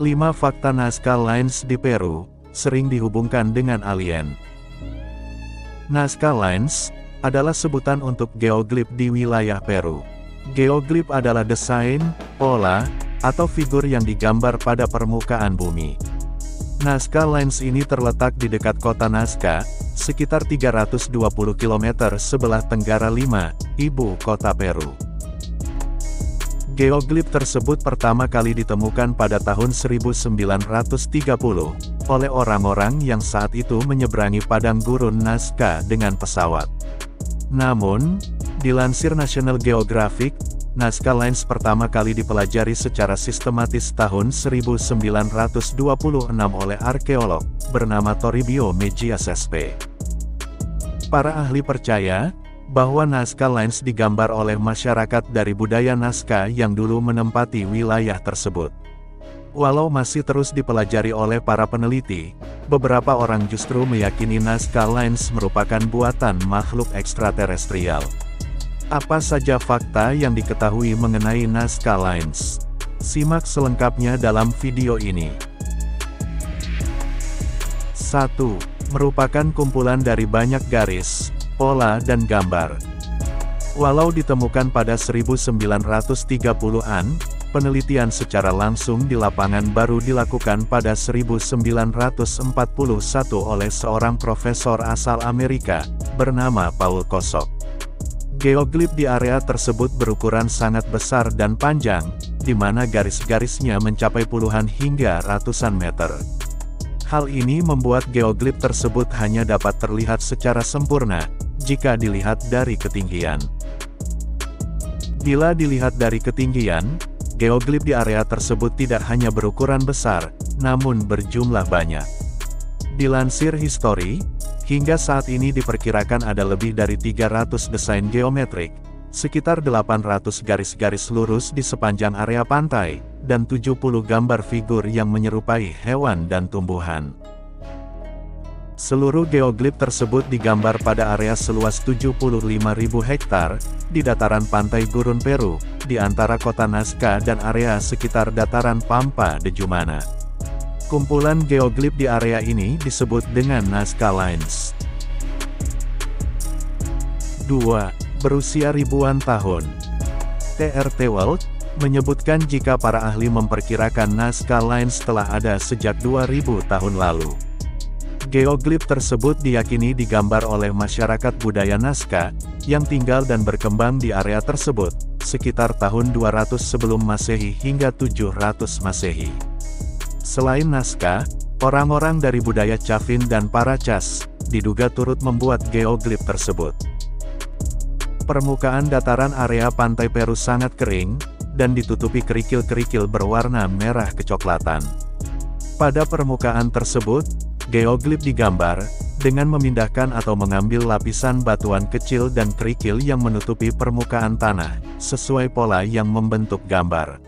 5 fakta Nazca Lines di Peru, sering dihubungkan dengan alien. Nazca Lines adalah sebutan untuk geoglif di wilayah Peru. Geoglif adalah desain, pola, atau figur yang digambar pada permukaan bumi. Nazca Lines ini terletak di dekat kota Nazca, sekitar 320 km sebelah tenggara Lima, ibu kota Peru. Geoglif tersebut pertama kali ditemukan pada tahun 1930, oleh orang-orang yang saat itu menyeberangi padang gurun Nazca dengan pesawat. Namun, dilansir National Geographic, Nazca Lines pertama kali dipelajari secara sistematis tahun 1926 oleh arkeolog, bernama Toribio Mejias SP. Para ahli percaya, bahwa Nazca Lines digambar oleh masyarakat dari budaya Nazca yang dulu menempati wilayah tersebut. Walau masih terus dipelajari oleh para peneliti, beberapa orang justru meyakini Nazca Lines merupakan buatan makhluk ekstraterestrial. Apa saja fakta yang diketahui mengenai Nazca Lines? Simak selengkapnya dalam video ini. 1. Merupakan kumpulan dari banyak garis, pola dan gambar. Walau ditemukan pada 1930-an, penelitian secara langsung di lapangan baru dilakukan pada 1941 oleh seorang profesor asal Amerika, bernama Paul Kosok. Geoglif di area tersebut berukuran sangat besar dan panjang, di mana garis-garisnya mencapai puluhan hingga ratusan meter. Hal ini membuat geoglif tersebut hanya dapat terlihat secara sempurna, jika dilihat dari ketinggian. Bila dilihat dari ketinggian, geoglif di area tersebut tidak hanya berukuran besar, namun berjumlah banyak. Dilansir History, hingga saat ini diperkirakan ada lebih dari 300 desain geometrik, sekitar 800 garis-garis lurus di sepanjang area pantai, dan 70 gambar figur yang menyerupai hewan dan tumbuhan. Seluruh geoglif tersebut digambar pada area seluas 75.000 hektar, di dataran pantai gurun Peru, di antara kota Nazca dan area sekitar dataran Pampa de Jumana. Kumpulan geoglif di area ini disebut dengan Nazca Lines. 2. Berusia ribuan tahun. TRT World menyebutkan jika para ahli memperkirakan Nazca Lines telah ada sejak 2000 tahun lalu. Geoglif tersebut diyakini digambar oleh masyarakat budaya Nazca, yang tinggal dan berkembang di area tersebut, sekitar tahun 200 sebelum Masehi hingga 700 Masehi. Selain Nazca, orang-orang dari budaya Chavin dan Paracas, diduga turut membuat geoglif tersebut. Permukaan dataran area pantai Peru sangat kering, dan ditutupi kerikil-kerikil berwarna merah kecoklatan. Pada permukaan tersebut, geoglif digambar, dengan memindahkan atau mengambil lapisan batuan kecil dan kerikil yang menutupi permukaan tanah, sesuai pola yang membentuk gambar.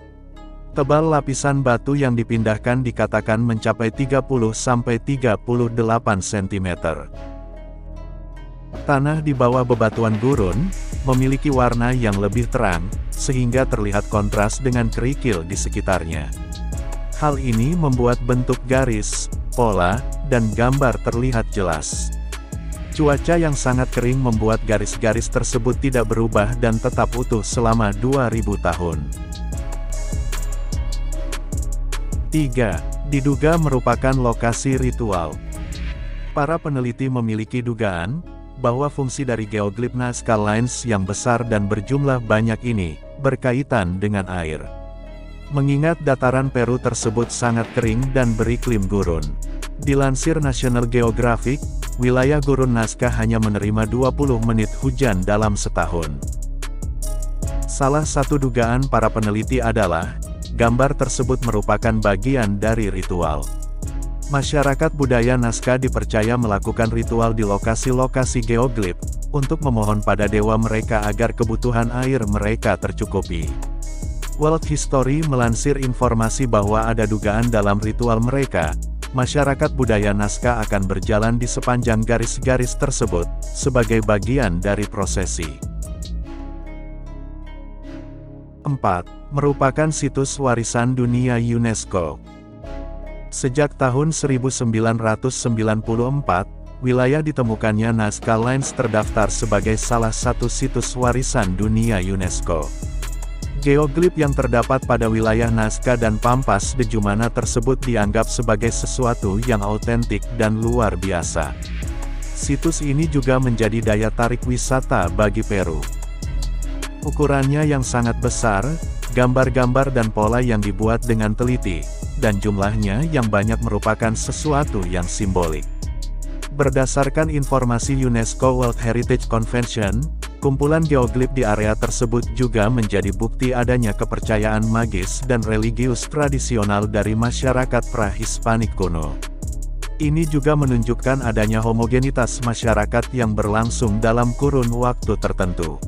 Tebal lapisan batu yang dipindahkan dikatakan mencapai 30–38 cm. Tanah di bawah bebatuan gurun, memiliki warna yang lebih terang, sehingga terlihat kontras dengan kerikil di sekitarnya. Hal ini membuat bentuk garis, pola, dan gambar terlihat jelas. Cuaca yang sangat kering membuat garis-garis tersebut tidak berubah dan tetap utuh selama 2000 tahun. 3. Diduga merupakan lokasi ritual. Para peneliti memiliki dugaan, bahwa fungsi dari geoglif Nazca Lines yang besar dan berjumlah banyak ini, berkaitan dengan air. Mengingat dataran Peru tersebut sangat kering dan beriklim gurun. Dilansir National Geographic, wilayah gurun Nazca hanya menerima 20 menit hujan dalam setahun. Salah satu dugaan para peneliti adalah, gambar tersebut merupakan bagian dari ritual. Masyarakat budaya Nazca dipercaya melakukan ritual di lokasi-lokasi geoglif, untuk memohon pada dewa mereka agar kebutuhan air mereka tercukupi. World History melansir informasi bahwa ada dugaan dalam ritual mereka, masyarakat budaya Nazca akan berjalan di sepanjang garis-garis tersebut, sebagai bagian dari prosesi. 4. Merupakan situs warisan dunia UNESCO. Sejak tahun 1994, wilayah ditemukannya Nazca Lines terdaftar sebagai salah satu situs warisan dunia UNESCO. Geoglif yang terdapat pada wilayah Nazca dan Pampas de Jumana tersebut dianggap sebagai sesuatu yang autentik dan luar biasa. Situs ini juga menjadi daya tarik wisata bagi Peru. Ukurannya yang sangat besar, gambar-gambar dan pola yang dibuat dengan teliti, dan jumlahnya yang banyak merupakan sesuatu yang simbolik. Berdasarkan informasi UNESCO World Heritage Convention, kumpulan geoglif di area tersebut juga menjadi bukti adanya kepercayaan magis dan religius tradisional dari masyarakat pra-Hispanik kuno. Ini juga menunjukkan adanya homogenitas masyarakat yang berlangsung dalam kurun waktu tertentu.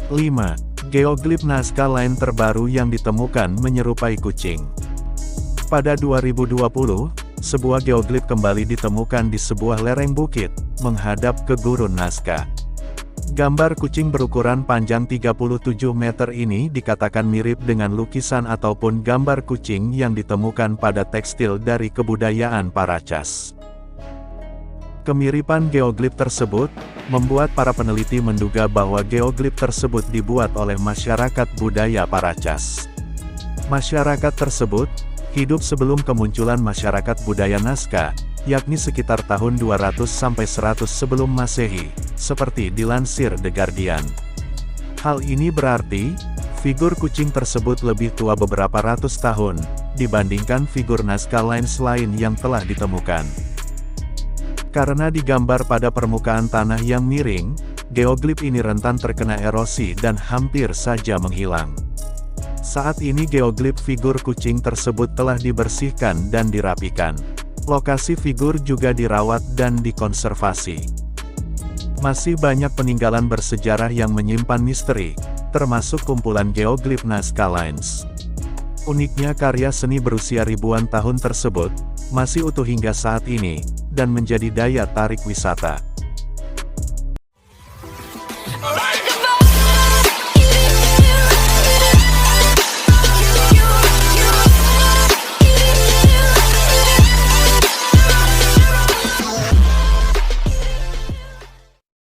5. Geoglif Nazca Line terbaru yang ditemukan menyerupai kucing. Pada 2020, sebuah geoglif kembali ditemukan di sebuah lereng bukit, menghadap ke gurun Nazca. Gambar kucing berukuran panjang 37 meter ini dikatakan mirip dengan lukisan ataupun gambar kucing yang ditemukan pada tekstil dari kebudayaan Paracas. Kemiripan geoglif tersebut membuat para peneliti menduga bahwa geoglif tersebut dibuat oleh masyarakat budaya Paracas. Masyarakat tersebut hidup sebelum kemunculan masyarakat budaya Nazca, yakni sekitar tahun 200–100 sebelum Masehi, seperti dilansir The Guardian. Hal ini berarti, figur kucing tersebut lebih tua beberapa ratus tahun, dibandingkan figur Nazca Lines lain yang telah ditemukan. Karena digambar pada permukaan tanah yang miring, geoglif ini rentan terkena erosi dan hampir saja menghilang. Saat ini geoglif figur kucing tersebut telah dibersihkan dan dirapikan. Lokasi figur juga dirawat dan dikonservasi. Masih banyak peninggalan bersejarah yang menyimpan misteri, termasuk kumpulan geoglif Nazca Lines. Uniknya karya seni berusia ribuan tahun tersebut, masih utuh hingga saat ini, dan menjadi daya tarik wisata.